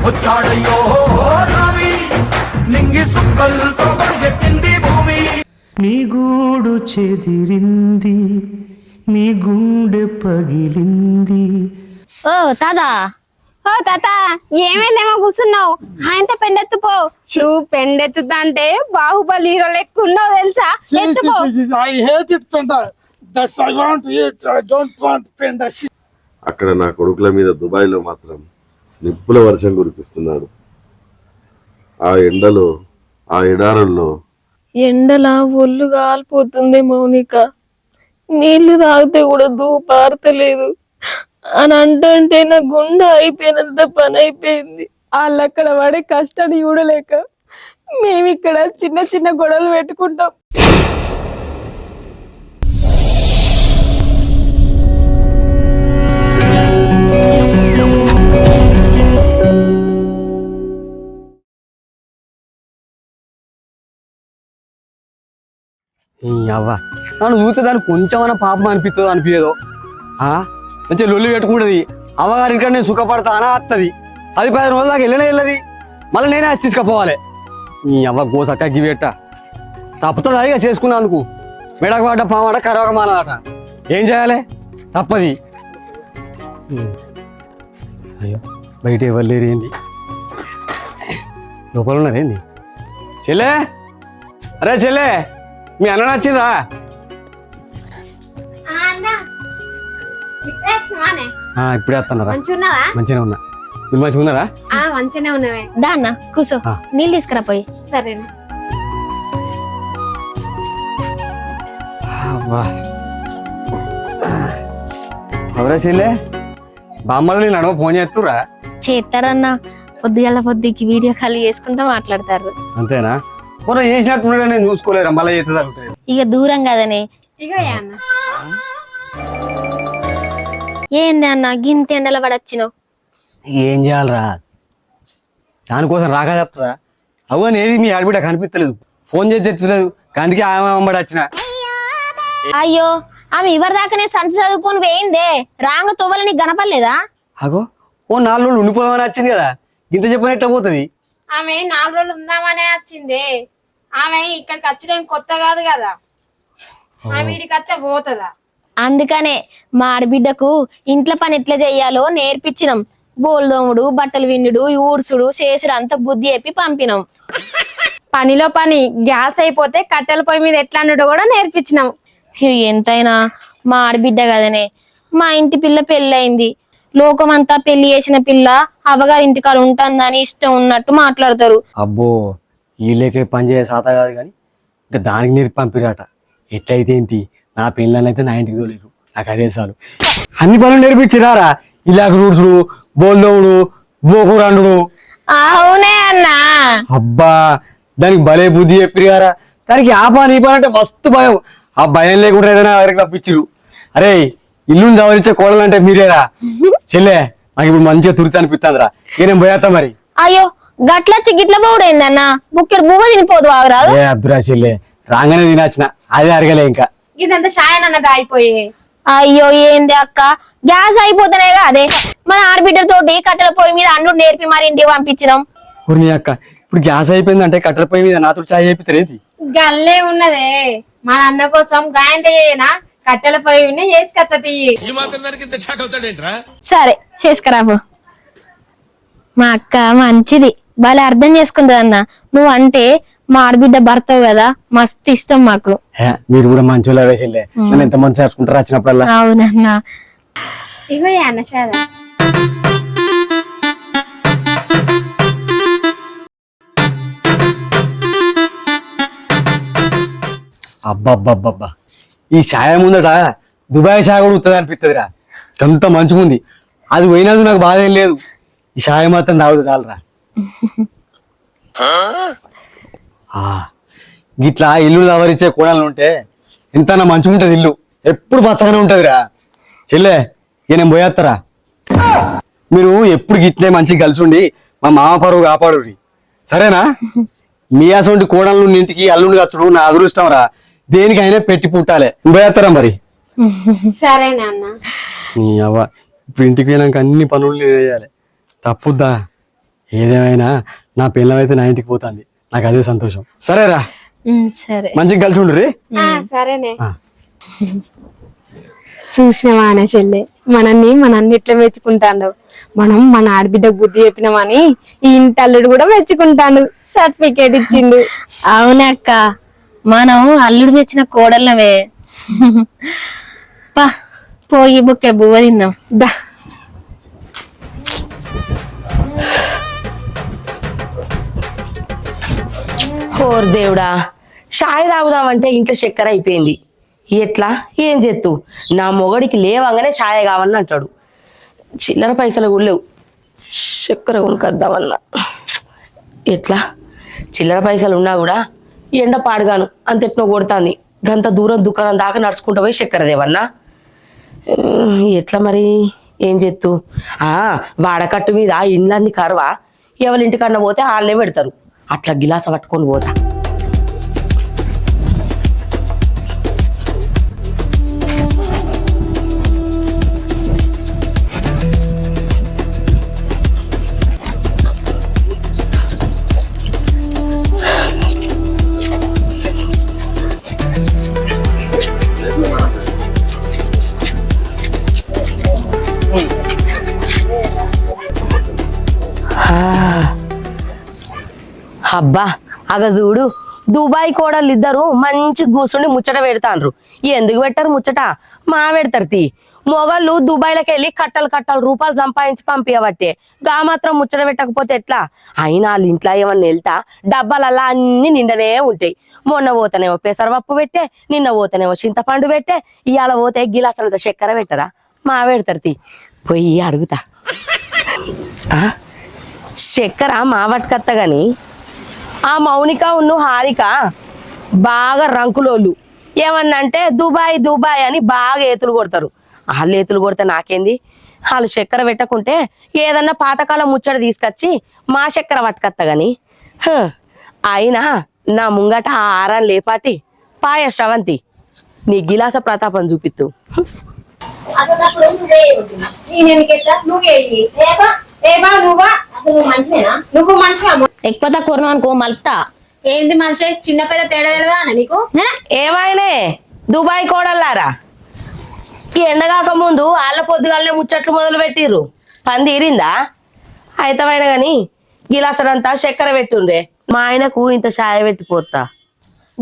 వచ్చాడయ్యో రవి నింగి సుక్కలతో పరిగెత్తింది భూమి. నీ గూడు చెదిరింది, నీ గుండె పగిలింది. ఓ తాతా, ఓ తాత, ఏమైందేమో కూర్చున్నావు? ఆయనతో పెండెత్తుపో. నువ్వు పెండెత్తుతా అంటే బాహుబలి హీరో లెక్క ఉన్నావు తెలుసా? ఎత్తుపో. I hate it, Penda. That's I want to eat. I don't want Penda. అక్కడ నా కొడుకుల మీద దుబాయ్లో మాత్రం నిప్పుల వర్షం కురిపిస్తున్నాడు. ఆ ఎండలో, ఆ ఎడారుల్లో ఎండలా ఒళ్ళు కాలిపోతుంది మౌనిక. నీళ్లు తాగితే కూడా దూపారతలేదు అని అంటే నా గుండె అయిపోయినంత పని అయిపోయింది. వాళ్ళు అక్కడ పడే కష్టాన్ని చూడలేక మేమిక్కడ చిన్న చిన్న గొడవలు పెట్టుకుంటాం. అవ్వ నన్ను చూస్తే దానికి కొంచెమన్నా పాపం అనిపిస్తుందో అనిపించదో మంచిగా లొల్లి పెట్టుకుంటుంది. అవ్వగారి ఇక్కడ నేను సుఖపడతానా వస్తుంది. 10-15 రోజుల దాకా వెళ్ళది. మళ్ళీ నేనే వచ్చి తీసుకుపోవాలి. ఈ అవ్వ గోసక్క గివేట తప్పుతుంది. అదిగా చేసుకున్నందుకు మెడకు పడ్డ పామాట కరవక మాలదట. ఏం చేయాలి? తప్పది. అయ్యో బయట ఎవరు లేరు. ఏంది లోపల ఉన్నారేంది? చెల్లే, అరే చెల్లే, మీ అన్న నచ్చిందా? ఇప్పుడే వస్తున్నారా? మంచిగా ఉన్నా. మీరు మంచిగా ఉన్నారా? మంచిగానే ఉన్నావే. దా అన్న కూర్చో, నీళ్ళు తీసుకురా పోయి. సరే అవరా చెల్లే, బామ్మలు నేను అడవ ఫోన్ చేస్తురా? చేస్తారన్నా, పొద్దుకి వీడియో కాల్ చేసుకుంటా మాట్లాడతారు. అంతేనా? మనం చేసినట్టు నేను చూసుకోలేరా? మళ్ళీ చేస్తుంది ఇక దూరం కదనే. ఇక ఏంది అన్న గింత ఎండల పడొచ్చినావు? ఏం చేయాలరా? దానికోసం రాక చెప్తుందా? అవును, ఏది మీ ఆడబిడ్డ కనిపించలేదు, ఫోన్ చేసి తెచ్చలేదు. కంటికి ఆమె అమ్మడి వచ్చిన. అయ్యో, ఆమె ఎవరి దాకానే సంచి చదువుకొని పోయిందే, రాంగ తొవ్వలు నీకు కనపడలేదా? అగో ఓ 4 రోజులు ఉండిపోదామని వచ్చింది కదా, ఇంత చెప్పిన ఎట్లా పోతుంది? ఆమె 4 రోజులు ఉందామనే వచ్చింది. ఆమె ఇక్కడికి వచ్చడం కొత్త కాదు కదా, ఆమె వీడికి వచ్చే పోతుందా? అందుకనే మా ఆడబిడ్డకు ఇంట్లో పని ఎట్లా చెయ్యాలో నేర్పించినాం. బోల్దోముడు, బట్టలు విండుడు, ఊడ్సుడు, చేసుడు అంత బుద్ధి చెప్పి పంపినాం. పనిలో పని గ్యాస్ అయిపోతే కట్టెల పొయ్యి మీద ఎట్లా అన్నట్టు కూడా నేర్పించినాం. ఎంతైనా మా ఆడబిడ్డ కదనే. మా ఇంటి పిల్ల పెళ్ళయింది. లోకమంతా పెళ్లి చేసిన పిల్ల అవ్వగారి ఇంటికాడ ఉంటుందని ఇష్టం ఉన్నట్టు మాట్లాడతారు. అబ్బో, వీళ్ళకే పని చేసే సాత కాదు కానీ ఇంకా దానికి నేర్పి పంపిరాట. ఎట్లయితే ఏంటి, నా పెళ్ళనైతే నా ఇంటికి తోలేరు. నాకు అదే చాలు. అన్ని పనులు నేర్పించిరారా? ఇలాగ రూడ్సుడు, బోల్దోముడు, బోకురండు. అవునే అన్నా. అబ్బా, దానికి భలే బుద్ధి చెప్పిరారా. దానికి ఆ పని ఈ పని అంటే మస్తు భయం. ఆ భయం లేకుండా ఏదైనా ఎవరికి తప్పించరు. అరే, ఇల్లుని సవరించే కోడలంటే మీరేరా? చెల్లె, నాకు ఇప్పుడు మంచిగా తురిత అనిపిస్తుందిరా. నేనేం పోయేస్తా మరి. అయ్యో, గట్లచ్చి గిట్ల పోడైందన్నా, బుక్కెడు బువ్వ తినిపోదు ఆవిరా. ఏ అద్దురా చెల్లె, రాగానే తినచ్చిన, అదే అరగలే. ఇంకా ఇదంతా షాయన్ అన్నది అయిపోయి. అయ్యో ఏంది అక్క, గ్యాస్ అయిపోతేనే అదే మన ఆడబిడ్డతోటి కట్టెల పొయ్యి మీద అండ్లు నేర్పి మరి ఇంటికి పంపించడం. నీ అక్క ఇప్పుడు గ్యాస్ అయిపోయిందంటే కట్టెల పొయ్యి మీద నాతో చాయ్ అయిపోతుంది. గల్లే ఉన్నదే, మన అన్న కోసం గాయంత చేయనా కట్టెల పొయ్యి చేసుకత్తది. సరే చేసుకురాబు. మా అక్క మంచిది, భలే అర్థం చేసుకుంటది అన్న. నువ్వు అంటే మా ఆడబిడ్డ భర్తవు కదా, మస్తు ఇష్టం మాకు. మీరు కూడా మంచోళ్ళ చెల్లె, నన్ను ఎంత మంది చేసుకుంటారు వచ్చినప్పుడల్లా. అవునన్నా. ఇగో అన్న సారా. అబ్బబ్బబ్బబ్బా, ఈ ఛాయ ముందట దుబాయ్ ఛాయ కూడా ఉత్తది అనిపిస్తుందిరా. ఎంత మంచిగా ఉంది. అది పోయినందుకు నాకు బాధ ఏం లేదు. ఈ ఛాయ మాత్రం తాగుతుంది చాలరా. గిట్లా ఇల్లు దవరించే కోడలు ఉంటే ఎంత మంచిగా ఉంటది. ఇల్లు ఎప్పుడు పచ్చగానే ఉంటదిరా. చెల్లె, నేను పోయేస్తారా? మీరు ఎప్పుడు గిట్లే మంచిగా కలిసి ఉండి మా మామ పరువు కాపాడు సరేనా? మీ అసలు కోడలు ఇంటికి అల్లుండి కచ్చడు నా అదృష్టం రా. దేనికైనా పెట్టి పుట్టాలి. పోయేస్తారా మరి? సరేనా అన్న. అవ్వ ఇప్పుడు ఇంటికి వెళ్ళాక అన్ని పనులు చేయాలి. తప్పుద్దా? ఏదేమైనా నా పిల్లం అయితే నా ఇంటికి పోతుంది, నాకు అదే సంతోషం. సరేరా, సరే మంచిగా కలిసి ఉండుర్రి. సరేనే. చూసినావా అనే చెల్లె మనన్ని ఎట్లా మెచ్చుకుంటాడు. మనం మన ఆడబిడ్డ బుద్ధి చెప్పినామని ఈ ఇంటి అల్లుడు కూడా మెచ్చుకుంటాడు, సర్టిఫికేట్ ఇచ్చిండు. అవునక్క, మనం అల్లుడు మెచ్చిన కోడళ్ళవే. పా పోయి బుక్క బువ్వ తిందాం దా. ఓర్ దేవుడా, షాయి తాగుదామంటే ఇంట్లో చక్కెర అయిపోయింది. ఎట్లా ఏం చేత్తు? నా మొగడికి లేవంగానే షాయ కావాలని అంటాడు. చిల్లర పైసలు కూడా లేవు, చక్కెర కొనుకొద్దామన్నా. ఎట్లా? చిల్లర పైసలు ఉన్నా కూడా ఎండ పాడుగాను అంతెట్నో కొడుతుంది. గంత దూరం దుకాణం దాకా నడుచుకుంటూ పోయి చక్కెర దేవన్నా. ఎట్లా మరి ఏం చేత్తు? వాడకట్టు మీద ఇండ్లన్నీ కరువా, ఎవరింటికన్నా పోతే వాళ్ళే పెడతారు. అట్లా గిలాస పట్టుకొని పోతా. అబ్బా అగ చూడు, దుబాయ్ కోడళ్ళు ఇద్దరు మంచి కూర్చుండి ముచ్చట పెడతాండ్రు. ఎందుకు పెట్టారు ముచ్చట? మా పెడతారు తీ. మొగళ్ళు దుబాయ్లకి వెళ్ళి కట్టలు కట్టలు రూపాయలు సంపాదించి పంపించబట్టే గా మాత్రం ముచ్చట పెట్టకపోతే ఎట్లా? అయినా వాళ్ళ ఇంట్లో ఏమన్నా వెళ్తా డబ్బాలల్లా అన్ని నిండనే ఉంటాయి. మొన్న పోతేనేమో పెసరపప్పు పెట్టే, నిన్న పోతేనేమో చింతపండు పెట్టే, ఇవాళ పోతే గిలాసంత చక్కెర పెట్టరా? మా పెడతారు తీ. పోయి అడుగుతా. చక్కెర మా పట్టుకత్త గాని ఆ మౌనిక ఉన్ను హారిక బాగా రంకులోళ్ళు. ఏమన్నంటే దుబాయ్ దుబాయ్ అని బాగా ఏతులు కొడతారు. వాళ్ళు ఏతులు కొడితే నాకేంది? వాళ్ళు చక్కెర పెట్టకుంటే ఏదన్నా పాతకాలం ముచ్చట తీసుకొచ్చి మా చక్కెర పట్టుకత్త గాని. అయినా నా ముంగట ఆ ఆరాన్ని లేపాటి పాయ శ్రవంతి నీ గిలాస ప్రతాపం చూపిత్తు. ఎక్కువ తక్కువ అనుకో మల్తా. ఏంటి మనిషి చిన్న పెద్ద తేడా తెలియదా నీకు? ఏమైనా దుబాయ్ కోడల్లారా, ఈ ఎండగాక ముందు వాళ్ళ పొద్దుగాలనే ముచ్చట్లు మొదలు పెట్టిర్రు. పని తీరిందా? అయితమైనా గాని గిలాసడంతా చక్కెర పెట్టుండే. మా ఆయనకు ఇంత షాయ పెట్టిపోతా.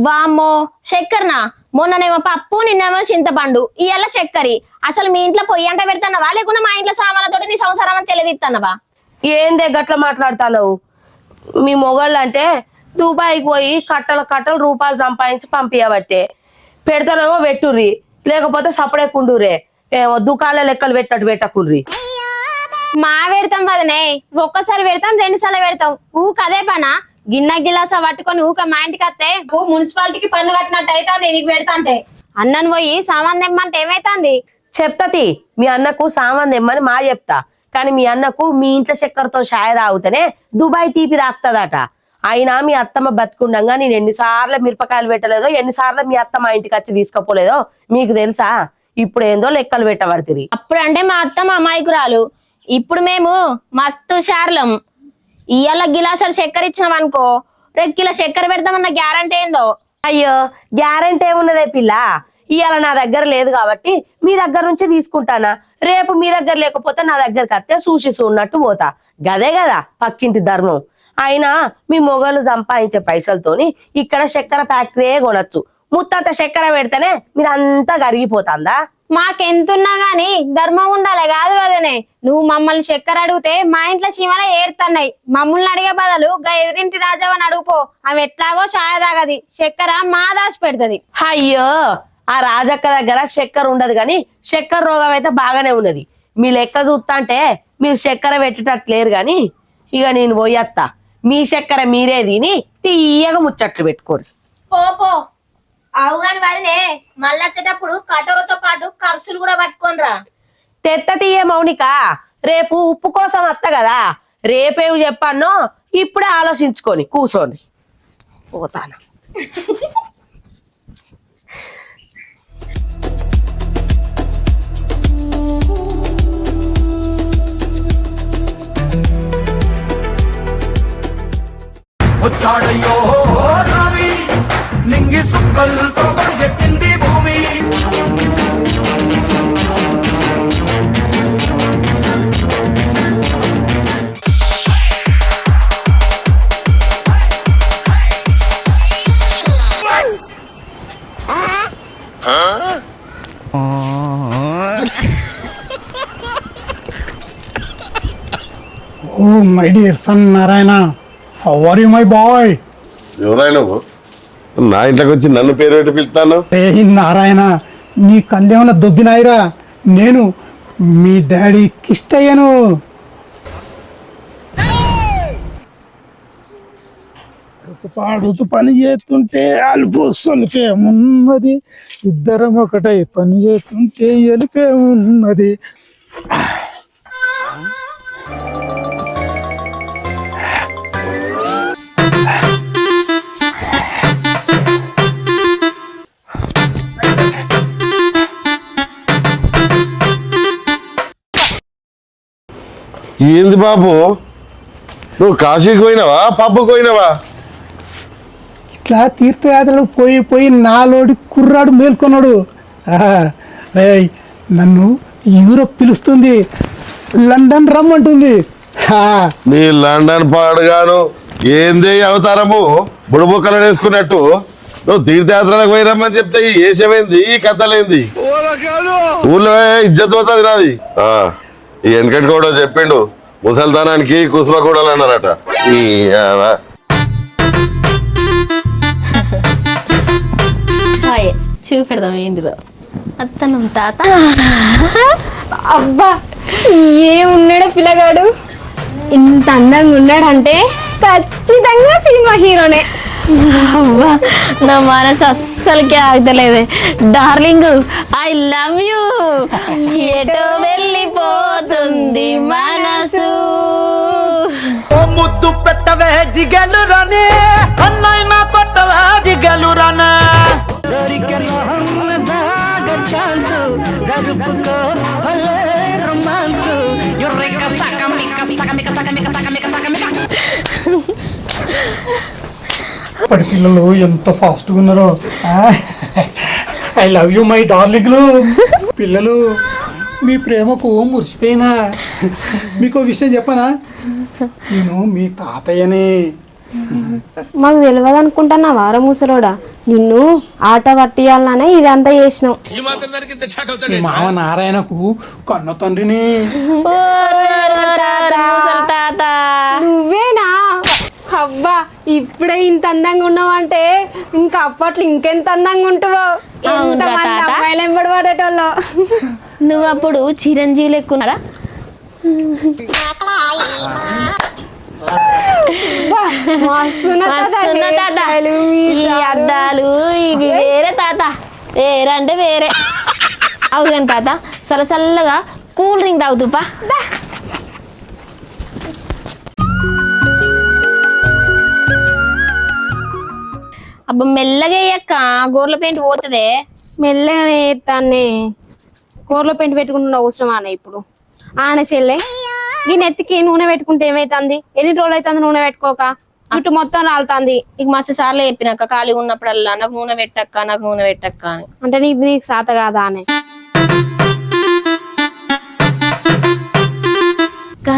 వామ్మో చక్కెరనా? మొన్ననేమో పప్పు, నిన్నేమో చింతపండు, ఇవాళ చక్కెరి. అసలు మీ ఇంట్లో పొయ్యి అంట పెడతానవా, లేకుండా మా ఇంట్లో సామాన్లతో నీ సంసారం అని తెలియదిస్తానవా? ఏందే గట్ల మాట్లాడతావు? మీ మొగళ్ళు అంటే దుబాయ్కి పోయి కట్టలు కట్టలు రూపాయలు సంపాదించి పంపించబట్టే పెడతానేమో పెట్టుర్రి, లేకపోతే సపడే కుండురే. ఏమో దుకాణాల లెక్కలు పెట్టట్టు పెట్టకుండ్రి. మా పెడతాం వదనే, ఒక్కసారి పెడతాం, 2 సార్లు పెడతాం. ఊకదే పనా? గిన్నె గిలాస పట్టుకొని ఊక మా ఇంటికి వస్తే మున్సిపాలిటీకి పన్ను కట్టినట్టు అవుతుంది. నీకు పెడతా అంటే అన్నను పోయి సామాన్ తెమ్మంటే ఏమైతుంది? చెప్తాతి, మీ అన్నకు సామాన్ తెమ్మని మా చెప్తా. కానీ మీ అన్నకు మీ ఇంట్లో చక్కెరతో షాయ తాగుతూనే దుబాయ్ తీపి తాకుతుందట. అయినా మీ అత్తమ్మ బతుకుండగా నేను ఎన్నిసార్లు మిరపకాయలు పెట్టలేదో, ఎన్నిసార్లు మీ అత్త మా ఇంటికి వచ్చి తీసుకపోలేదో మీకు తెలుసా? ఇప్పుడు ఏందో లెక్కలు పెట్టబడుతుంది. అప్పుడు అంటే మా అత్తమ్మ అమాయకురాలు, ఇప్పుడు మేము మస్తు షార్లం. ఇవాళ గిలాసాలు చక్కెర ఇచ్చినాం అనుకో, 2 కిలో చక్కెర పెడతామన్న గ్యారంటీ ఏందో? అయ్యో గ్యారంటీ ఏమున్నదే పిల్ల, ఇవాళ నా దగ్గర లేదు కాబట్టి మీ దగ్గర నుంచి తీసుకుంటానా. రేపు మీ దగ్గర లేకపోతే నా దగ్గరకు వస్తే చూసి చూన్నట్టు పోతా. గదే కదా పక్కింటి ధర్మం. అయినా మీ మొగలు సంపాదించే పైసలతోని ఇక్కడ చక్కెర ఫ్యాక్టరీయే కొనొచ్చు. ముత్తంత చక్కెర పెడితేనే మీరంతా కరిగిపోతుందా? మాకెంతున్నా గాని ధర్మం ఉండాలి కాదు వదనే. నువ్వు మమ్మల్ని చక్కెర అడిగితే మా ఇంట్లో చీమలే ఏడుతున్నాయి. మమ్మల్ని అడిగే బదులు గా ఎదురింటి రాజావని అడుగుపో, ఆమె ఎట్లాగో ఛాయ తాగది, చక్కెర మా దాచి పెడతది. అయ్యో ఆ రాజక్క దగ్గర చక్కెర ఉండదు కానీ చక్కెర రోగం అయితే బాగానే ఉన్నది. మీ లెక్క చూస్తా అంటే మీరు చక్కెర పెట్టేటట్లేరు గాని ఇక నేను పోయేత్తా. మీ చక్కెర మీరే తిని తీయగా ముచ్చట్లు పెట్టుకోరు. పో అవుగాని వదినే, మళ్ళీ వచ్చేటప్పుడు కటోరతో పాటు ఖర్చులు కూడా పట్టుకోనరా. తెత్త తీయ మౌనిక, రేపు ఉప్పు కోసం వస్తా కదా. రేపేమి చెప్పానో ఇప్పుడే ఆలోచించుకొని కూర్చోండి. పోతాను. వచ్చాడయ్యో స్వామి నింగి సుక్కలతో పరిగెత్తింది భూమి Oh, my dear son Narayana, how are you, my boy? ఎవరైనా నువ్వు నా ఇంట్లోకి వచ్చి నన్ను పేరు పెట్టి పిలుస్తాను? ఏ నారాయణ, నీ కళ్ళేమన్నా దొబ్బినాయిరా? నేను మీ డాడీ కిష్టయ్యను. ఋతు పని చేస్తుంటే అలుపు సొలిపే ఉన్నది, ఇద్దరం ఒకటై పని చేస్తుంటే ఎలిపే ఉన్నది. ఏంది బాబు, నువ్వు కాశీకి పోయినావా పబ్బుకి పోయినావా? ఇట్లా తీర్థయాత్రలకు పోయి పోయి నాలోడి కుర్రాడు మేల్కొన్నాడు. రేయ్, నన్ను యూరోప్ పిలుస్తుంది, లండన్ రమ్మంటుంది. నీ లండన్ పాడుగాను ఏంది అవతారము, బుడబుక్కలు వేసుకున్నట్టు నువ్వు తీర్థయాత్రలకు పోయిరమ్మని చెప్తే ఈ ఏషమేంది, ఈ కథలేంది? ఊళ్ళో ఇజ్జత్ పోతుంది నాది. ఈ వెనకటి కూడా చెప్పిండు, ముసల్తానానికి కుసుమ కూడా అన్నారట. చూపెడదాం ఏంటిదో. అత్తనం తాత. అబ్బా, ఏమున్నాడు పిల్లగాడు, ఇంత అందంగా ఉన్నాడంటే ఖచ్చితంగా సినిమా హీరోనే. అబ్బా, నా మనసు అస్సలకి ఆగతలేదే. Darling, I love you. ఎటో వెళ్ళిపోతుంది మనసు. ముద్దు పెట్టవే జిగలు రానే, అన్నైనా కొట్టవే జిగలు రానే. ఇప్పటి పిల్లలు ఎంత ఫాస్ట్గా ఉన్నారో. ఐ లవ్ యూ మై డార్లింగ్లు. పిల్లలు, మీ ప్రేమకు మురిసిపోయినా. మీకు విషయం చెప్పనా, నేను మీ తాతయ్యని. మాకు తెలియదు అనుకుంటున్నా వారం ముసలోడా, నిన్ను ఆట పట్టియాలనే ఇదంతా చేసినావు. మీ మామ నారాయణకు కన్న తండ్రిని. నువ్వేనా? అబ్బా, ఇప్పుడే ఇంత అందంగా ఉన్నావు అంటే ఇంకా అప్పట్లో ఇంకెంత అందంగా ఉంటావో. అమ్మాయిలు ఎంబడి పడేటోళ్ళు. నువ్వు అప్పుడు చిరంజీవి లెక్కున్నారా? అద్దాలు ఇవి వేరే తాత, వేరే అంటే వేరే. అవును తాత, సలసల్లగా కూల్ డ్రింక్ తాగుతుపా. అబ్బా, మెల్లగా వేయక్క, గోర్ల పెయింట్ పోతుందే. మెల్లగా వేస్తానే, గోర్ల పెయింట్ పెట్టుకుంటున్న అవసరం ఆనే ఇప్పుడు. ఆనే చెల్లె, ఈ నెత్తికి నూనె పెట్టుకుంటే ఏమైతుంది? ఎన్ని రోజులు అవుతుంది నూనె పెట్టుకోక? జుట్టు మొత్తం రాలుతుంది. నీకు మస్తు సార్లు చెప్పినాక ఖాళీ ఉన్నప్పుడల్లా నాకు నూనె పెట్టక్క, నాకు నూనె పెట్టక్క అని. అంటే నీకు సాత కాదా అనే?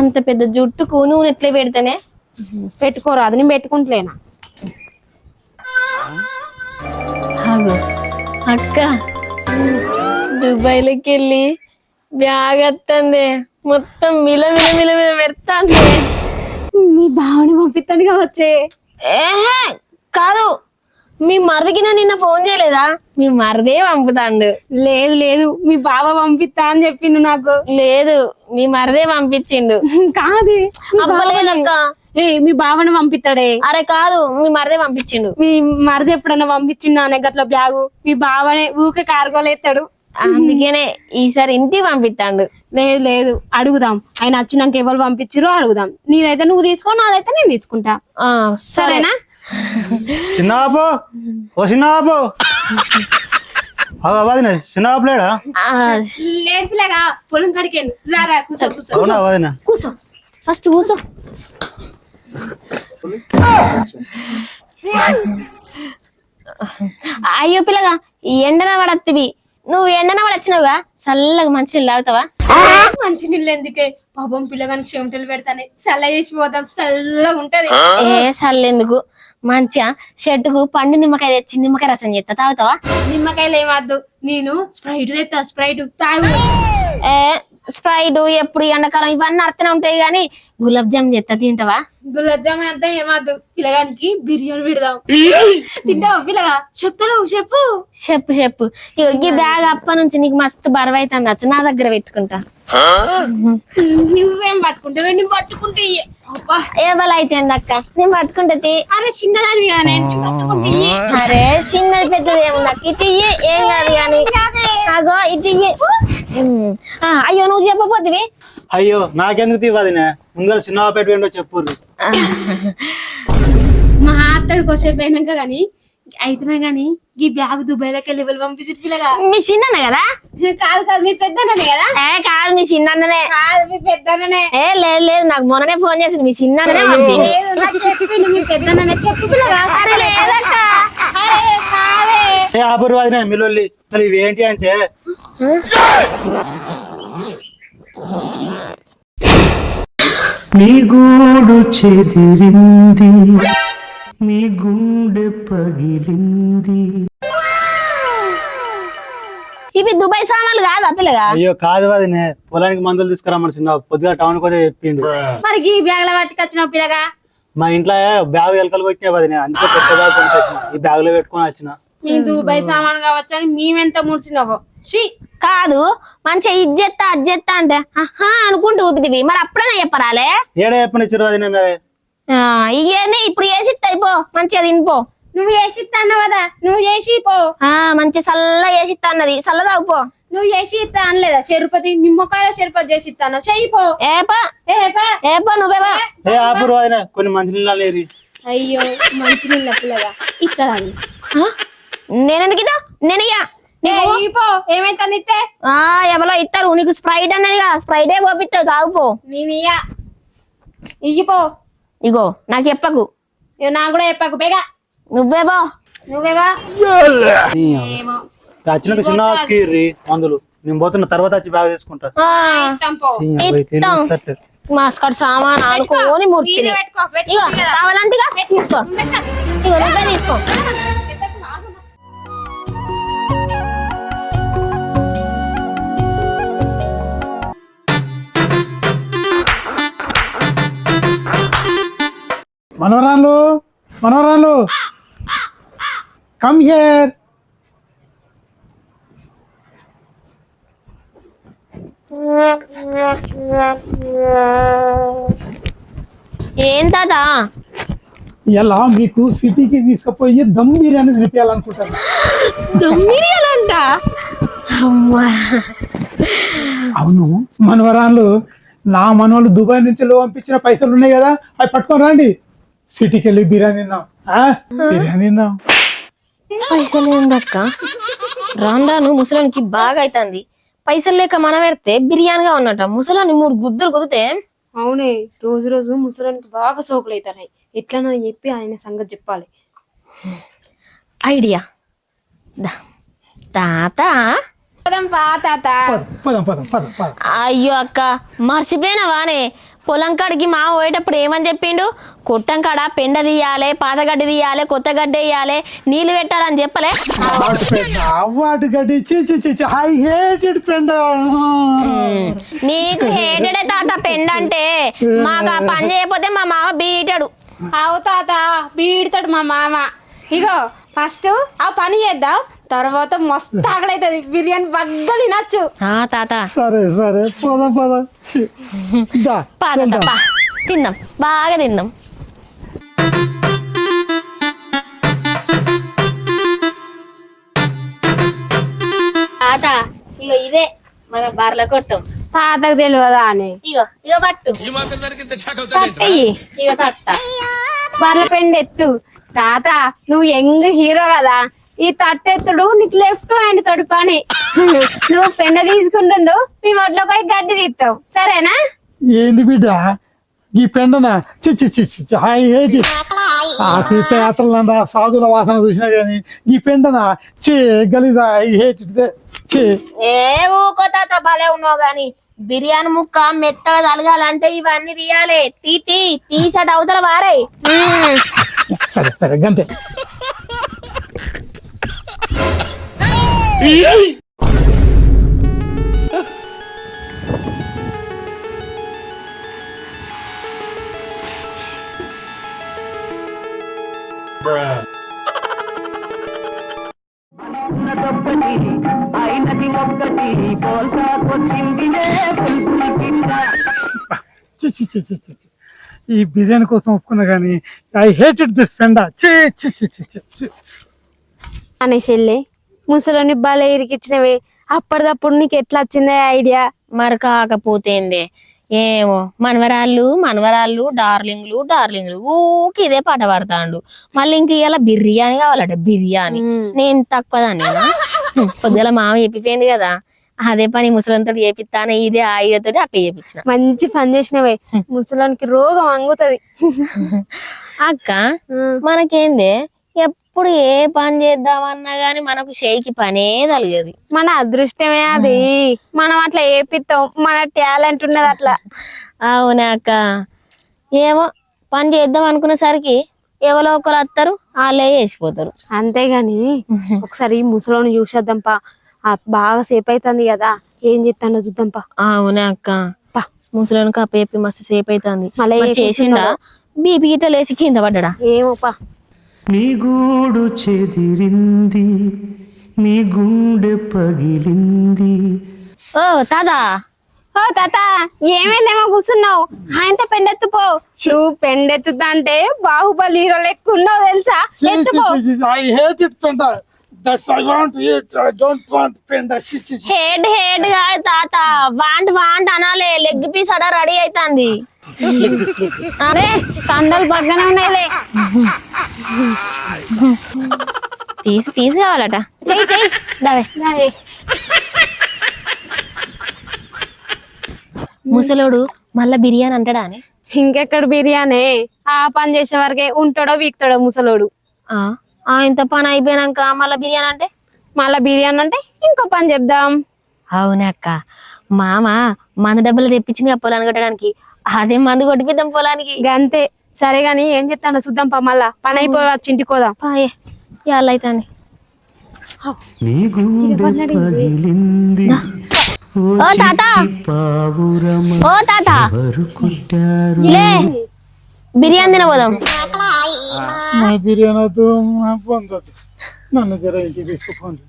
అంత పెద్ద జుట్టుకు నూనె ఎట్లే పెడితేనే పెట్టుకోరాదు. నేను పెట్టుకుంటలేనా? అక్క, దుబాయ్లోకి వెళ్ళి బ్యాగ్ వస్తుంది, మొత్తం మిల మిల మిల మిల పెడతాంది. మీ బావని పంపిస్తాడుగా వచ్చే. కాదు, మీ మరిదికి నిన్న ఫోన్ చేయలేదా? మీ మరిదే పంపుతాండు. లేదు లేదు, మీ బావ పంపిస్తా అని చెప్పిండు నాకు. లేదు, మీ మరిదే పంపించిండు. కాదు అవ్వలేదక్క. మీ బావని పంపిస్తాడే. అరే కాదు, మీ మరిదే పంపించిండు. మీ మరిది ఎప్పుడన్నా పంపించిండు అనే గట్ల బ్యాగు? మీ బావనే ఊకే కార్గోలేస్తాడు. అందుకనే ఈసారి ఇంటికి పంపిస్తాడు. లేదు లేదు, అడుగుదాం. ఆయన వచ్చినాక ఎవరు పంపించారో అడుగుదాం. నీదైతే నువ్వు తీసుకో, నాదైతే నేను తీసుకుంటా. సరేనా? చిన్నబాబు, ఓ చిన్నబాబు, చిన్నబాబు లేడా? లేదు పిల్లగా, పొలం కడికండి. కూర్చో అవునా వదినా? కూర్చో, ఫస్ట్ కూర్చో. అయ్యో పిల్లగా ఈ ఎండన పడత్తివి నువ్వు ఎండన పడొచ్చినావుగా చల్లగా మంచి నీళ్ళు తాగుతావా? మంచి నీళ్ళు ఎందుకే పాపం పిల్లగానికి చెమటలు పెడతానే చల్ల చేసి పోతాం చల్లగా ఉంటది. ఏ చల్లెందుకు మంచిగా చెట్టుకు పండు నిమ్మకాయ తెచ్చి నిమ్మకాయ రసం చేస్తా తాగుతావా? నిమ్మకాయలు ఏమద్దు నేను స్ప్రైట్ తెస్తా స్ప్రైట్ తాగు. ఏ స్ప్రైట్ ఎప్పుడు ఎండాకాలం ఇవన్నీ అర్థనే ఉంటాయి గానీ గులాబ్ జామ్ చేస్తా తింటావా? గులాబ్ జామ్ అంతా ఏమద్దు పిల్లగానికి బిర్యానీ పెడదాం. తింటావా పిల్లగా? చెప్తావు చెప్పు. చెప్పు చెప్పు. ఈ బ్యాగ్ అప్ప నుంచి నీకు మస్తు బరువు అవుతుంది వచ్చు నా దగ్గర పెట్టుకుంటా. నువ్వేం పట్టుకుంటావు? నేను పట్టుకుంటే ఏవలు అయితే అక్క నేను పట్టుకుంటది. అరే చిన్నదాని పట్టుకుంటే అరే చిన్నది పెద్దది ఏముంది ఇటు ఏం కాదు గాని అగో ఇటు అయ్యో నువ్వు చెప్పపోతివి. అయ్యో నాకెందుకు తీవదినే ముందర చిన్న పెట్టుకుంటో చెప్పు. మా అత్తడికి వచ్చే పోయినాక గాని అయితే గాని ఈ బ్యాగ్ దుబాయ్ లోకి వెళ్ళి పంపించి పిల్లగా. మీ చిన్న కదా? కాదు కాదు మీ పెద్దనే కదా? ఏ కాదు మీ చిన్ననే. కాదు మీ పెద్దనే. ఏ లేదు లేదు నాకు మొన్ననే ఫోన్ చేసింది మీ చిన్ననే పంపింది. మీ పెద్దనే చెప్పు పిల్లగా. అరే లేదక్క. అరే కాదే ఏ ఆపూర్వాదినే మిల్లొల్లి అసలు ఇవేంటి అంటే నీ గూడు చెదిరింది నీ గుండె పగిలింది. ఇవి దుబాయ్ సామాన్లు కాదా పిల్లగా? అయ్యో కాదు వదినే పొలానికి మందులు తీసుకురామని చిన్న పొద్దుగా టౌన్ కోదే చెప్పిండు. మరి ఈ బ్యాగ్ లో పట్టుకొచ్చినావు పిల్లగా? మా ఇంట్లో బ్యాగ్ ఎలకలు కొట్టినా వదినే అందుకే పెద్ద బ్యాగ్ కొనుకొచ్చిన ఈ బ్యాగ్ లో పెట్టుకొని వచ్చిన. మీ దుబాయ్ సామాన్ కావచ్చు అని మేమెంత ముడిచినావో. కాదు మంచిగా ఇజ్జెత్తా అజ్జెత్తా అంటే ఆహా అనుకుంటూ ఊపిదివి మరి అప్పుడనే చెప్పరాలే. ఏడా చెప్పనిచ్చారు వదినే మరి ఇవేంది ఇప్పుడు వేసిత్తా అయిపో మంచిగా తినిపో. నువ్వు చేసిస్తా అన్నావు కదా నువ్వు చేసి పో. మంచి చల్ల వేసిత్తా అన్నది చల్ల తాగుపో. నువ్వు చేసి ఇస్తా అనలేదా? చెరుపతి నిమ్మకాయ చెరుపతి చేసి ఇస్తాను చెయ్యిపో. ఏపా ఏపా నువ్వేవా? ఏ ఆపూర్ వదినే కొన్ని మంచి నీళ్ళు లేదు. అయ్యో మంచి నీళ్ళ పిల్లగా ఇస్తా నేనెందుకు ఇద్దా? నేనయ్యా ఇపో ఏమైతే ఇస్తే ఎవరో ఇస్తారు నీకు స్ప్రైట్ అన్నది కదా స్ప్రైటే పోపిస్తావు తాగుపో. నేను ఇయ్యిపో. ఇగో నాకు చెప్పకు. నాకు కూడా చెప్పకు బేగా. నువ్వేవో ఏమో వచ్చినాక చిన్న కీర్రి మందులు నేను పోతున్న తర్వాత వచ్చి బ్యాగ్ తీసుకుంటా. మాస్కట్ సామాన్ అనుకోని మూర్తి కావాలంటే తీసుకో. ఇగో నువ్వే తీసుకో. మనవరాలు మనవరాలు కమ్ హియర్. ఏం తాత ఇలా మీకు సిటీకి తీసుకుపోయి దమ్ బిర్యానీ తినిపించాలనుకుంటాను. దమ్మిరియాలంట. అవును మనవరాలు నా మనవాళ్ళు దుబాయ్ నుంచి పంపించిన పైసలు ఉన్నాయి కదా అవి పట్టుకొని రండి సిటీకి వెళ్ళి బిర్యానీ తిందాం. బిర్యానీ తిందాం. పైసలు ఏందక్క రాండాను ముసలానికి బాగా అవుతుంది. పైసలు లేక మనం పెడితే బిర్యానీగా ఉన్నట ముసలాన్ని 3 గుద్దలు కుదితే. అవునే రోజు రోజు ముసలానికి బాగా సోకులు అవుతాయి. ఎట్లా చెప్పి ఆయన సంగతి చెప్పాలి. ఐడియా తాత పదం పదం పదం పదం. అయ్యో అక్క మర్చిపోయినావానే పొలం కాడికి మా పోయేటప్పుడు ఏమని చెప్పిండు? కొట్టం కాడ పెండ తీయాలి పాతగడ్డి తీయాలి కొత్త గడ్డి వేయాలి నీళ్లు పెట్టాలని చెప్పలే? వాటి గడ్డి ఐ హేటెడ్ పెండ. నీకు హేటెడే తాత పెండ అంటే. మాకు ఆ పని చేయకపోతే మా మామ బీటాడు. అవు తాత బీడతాడు మా మామ. ఇగో ఫస్ట్ ఆ పని చేద్దాం తర్వాత మస్తు ఆకలి అవుతుంది బిర్యానీ బగ్గ తినచ్చు. తాత సరే సరే పద పద తిన్నాం బాగా తిన్నాం. తాత ఇగో ఇదే మన బార్ల కొట్టం. తాతకు తెలియదా అని ఇగో పట్టు పట్టయ్యి. ఇగో తట్ట బర్ల పెండ ఎత్తు. తాత నువ్వు యంగ్ హీరో కదా ఈ తట్టెత్తుడు నీకు లెఫ్ట్ హ్యాండ్ తోడు పని. నువ్వు పెండ తీసుకుంటుండు మేము ఒడ్లోకి గడ్డి తీస్తావు సరేనా? ఏంది బిడ్డ ఈ పెండన చిచ్చి చిచ్చి హాయ్ హేటి ఆ తీర్థయాత్రలు ఆ సాధుల వాసన చూసినా గానీ ఈ పెండన చే గలీదా ఐ హేట్ చే ఏ ఊకో తాత భలే ఉన్నావు గాని బిర్యానీ ముక్క మెత్తగా తలగాలంటే ఇవన్నీ తీయాలి తీసాడు అవతల వారే సరే సరే గంతే చి చి చి చి చి చి. ఈ బిర్యానీ కోసం ఒప్పుకున్నా కానీ ఐ హేటెడ్ దిస్ ఫ్రెండ్ చి చి చి చి చి చి. అని చెల్లి ముసలోని బాలే ఇరికిచ్చినవే అప్పటిదప్పుడు నీకు ఎట్లా వచ్చిందే ఐడియా మరి కాకపోతే ఏందే ఏమో మనవరాళ్ళు డార్లింగ్లు ఊకి ఇదే పాట పాడతాండు మళ్ళీ ఇంక ఇలా బిర్యానీ కావాలట బిర్యానీ నేను తక్కువదాన్నేనా పొద్దుల మామ చెప్పిపోయింది కదా అదే పని ముసలంతో చేపిస్తాను ఇదే ఆయుధతో అట్ట చేపించిన మంచి పని చేసినవే ముసలోనికి రోగం అంగుతది అక్క మనకేందే ఎప్పుడు ఏ పని చేద్దామన్నా గాని మనకు చేయికి పనే తలగదు మన అదృష్టమే అది మనం అట్లా ఏపిస్తాం మన టాలెంట్ ఉన్నది అట్లా అవునా అక్క ఏమో పని చేద్దాం అనుకునేసరికి ఎవరో ఒకరు వస్తారు వాళ్ళే చేసిపోతారు అంతేగాని ఒకసారి ముసలోని చూసేద్దాంపా బాగా సేపు అవుతుంది కదా ఏం చెప్తానో చూద్దాంపా అవునా అక్క ముసలోనికి అప్ప చెప్పి మస్తు సేపు అవుతుంది మళ్ళీ చేసిండా బీపీ గిట్ట లేచి కింద పడ్డా ఏమోపా నీ గూడు చెదిరింది నీ గుండె పగిలింది. ఓ తాదా ఓ తాత ఏమైందేమో కూర్చున్నావు ఆయనతో పెండెత్తుపో నువ్వు పెండెత్తుతా అంటే బాహుబలి హీరో లెక్క ఉన్నావు తెలుసా ఎత్తుపో ఐ హేట్ ఇట్ పెండ that's I want it I don't want పెండ చి చి చి. హెడ్ కాదు తాత వాంట్ అనాలే లెగ్ పీస్ అడ రెడీ అవుతుంది అరే కండలు బాగానే ఉన్నాయిలే తీసి కావాలట దావే ముసలోడు మళ్ళా బిర్యానీ అంటాడా అని ఇంకెక్కడ బిర్యానీ ఆ పని చేసే వరకే ఉంటాడో వీక్తాడో ముసలోడు ఇంత పని అయిపోయినాక మళ్ళా బిర్యానీ అంటే ఇంకో పని చెప్దాం అవునా అక్క మామ మందు డబ్బులు తెప్పించింది పొలాన్ని కొట్టడానికి అదే మందు కొట్టిపిద్దాం పొలానికి గంతే సరే గాని ఏం చెప్తాను చూద్దాం పా మళ్ళా పని అయిపోయి వచ్చి ఇంటికి పోదాం అవుతుంది నీ గుండె పగిలింది ఓ తాత లే బిర్యానీ తినబోదాం నా బిర్యానీ వద్దు పొందొద్దు నన్ను జర ఇంటికి తీసుకుపోండి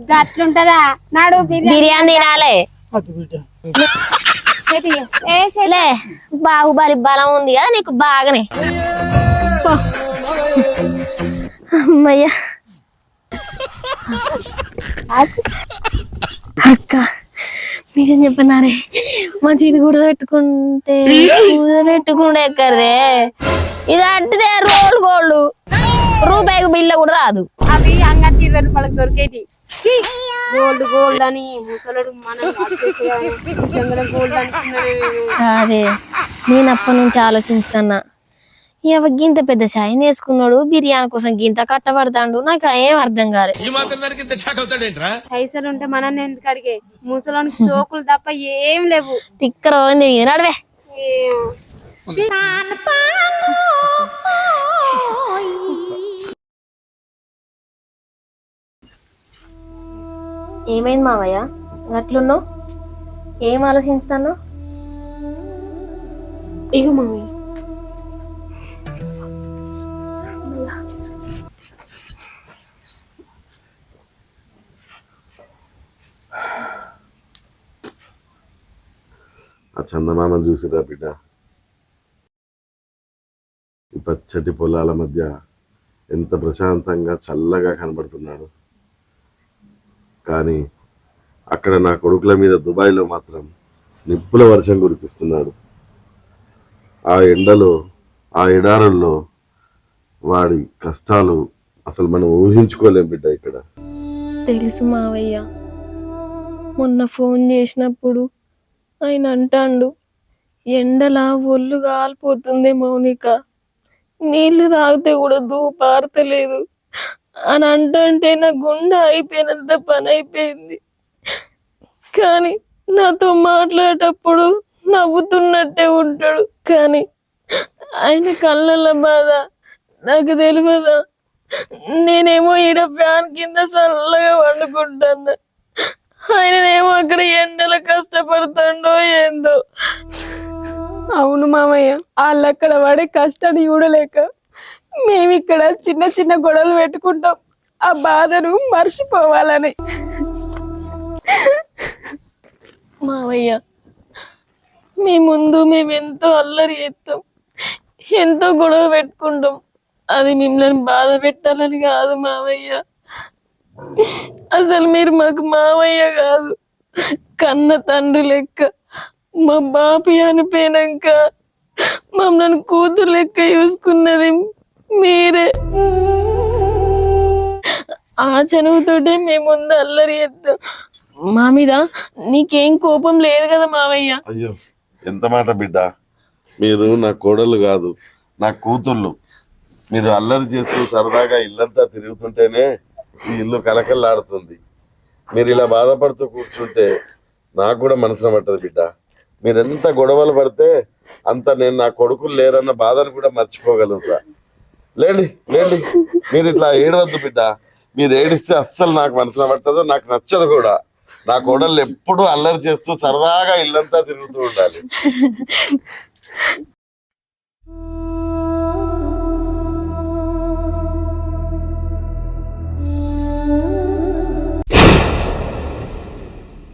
గట్లుంటదా నాడు బిర్యానీ తినాలే అది బిడ్డ లే బాహుబలి బలం ఉంది కదా నీకు బాగానే అమ్మయ్యా అక్క నిజం చెప్పన్నారే మంచి ఇది కూడబెట్టుకుంటే ఎక్కడదే ఇది అంటదే రోల్ గోల్డ్ రూపాయికి బిల్ల కూడా రాదు అవి అంగటి 20 రూపాయలకు దొరికేటి గోల్డ్ అని ముసలుడు మనం గోల్డ్ అనుకున్నాడు అదే నేను అప్పటి నుంచి ఆలోచిస్తున్నా గింత పెద్ద చాయ్ వేసుకున్నాడు బిర్యానీ కోసం గింత కట్టబడతాడు నాకు ఏం అర్థం కాలే పైసలు ఉంటే మనల్ని ఎందుకు అడిగే ముసలోనికి సోకులు తప్ప ఏం లేవు తిక్కర నడవే ఏమైంది మావయ్య అట్లున్నావు ఏం ఆలోచిస్తాను ఇక మావయ్య ఆ చందమామ చూసిరా బిడ్డ ఈ పచ్చటి పొలాల మధ్య ఎంత ప్రశాంతంగా చల్లగా కనబడుతున్నాడు. కానీ అక్కడ నా కొడుకుల మీద దుబాయ్లో మాత్రం నిప్పుల వర్షం కురిపిస్తున్నాడు. ఆ ఎండలో ఆ ఎడారుల్లో వాడి కష్టాలు అసలు మనం ఊహించుకోలేం బిడ్డ. ఇక్కడ తెలుసు మావయ్య, మొన్న ఫోన్ చేసినప్పుడు ఆయన అంటాండు ఎండలా ఒళ్ళు కాలిపోతుంది మౌనిక. నీళ్లు తాగితే కూడా దూపారతలేదు అని అంటే నా గుండె అయిపోయినంత పని అయిపోయింది. కానీ నాతో మాట్లాడేటప్పుడు నవ్వుతున్నట్టే ఉంటాడు, కానీ ఆయన కళ్ళల బాధ నాకు తెలియదా? నేనేమో ఈడ ఫ్యాన్ కింద చల్లగా వండుకుంటాను, ఆయననేమో అక్కడ ఎండలో కష్టపడుతుండో ఏందో. అవును మామయ్య, వాళ్ళు అక్కడ పడే కష్టాన్ని చూడలేక మేము ఇక్కడ చిన్న చిన్న గొడవలు పెట్టుకుంటాం ఆ బాధను మర్చిపోవాలని. మావయ్య, మీ ముందు మేము ఎంతో అల్లరి చేస్తాం, ఎంతో గొడవ పెట్టుకుంటాం. అది మిమ్మల్ని బాధ పెట్టాలని కాదు మావయ్య. అసలు మీరు మాకు మావయ్య కాదు, కన్న తండ్రి లెక్క. మా బాపి అనిపోయినాక మమ్మల్ని కూతురు లెక్క చూసుకున్నది మీరే. ఆ చనువుతోటే మేము ముందు అల్లరి చేస్తాం. మా మీద నీకేం కోపం లేదు కదా మావయ్య? అయ్యో, ఎంత మాట బిడ్డ. మీరు నా కోడలు కాదు, నా కూతుళ్ళు. మీరు అల్లరి చేస్తూ సరదాగా ఇల్లంతా తిరుగుతుంటేనే ఈ ఇల్లు కలకల్లాడుతుంది. మీరు ఇలా బాధపడుతూ కూర్చుంటే నాకు కూడా మనసున పట్టదు బిడ్డ. మీరు ఎంత గొడవలు పడితే అంత నేను నా కొడుకులు లేరన్న బాధను కూడా మర్చిపోగలుగుతా. లేండి లేండి, మీరు ఇట్లా ఏడవద్దు బిడ్డ. మీరు ఏడిస్తే అస్సలు నాకు మనసున పట్టదు, నాకు నచ్చదు కూడా. నా కోడళ్ళు ఎప్పుడు అల్లరి చేస్తూ సరదాగా ఇల్లంతా తిరుగుతూ ఉండాలి.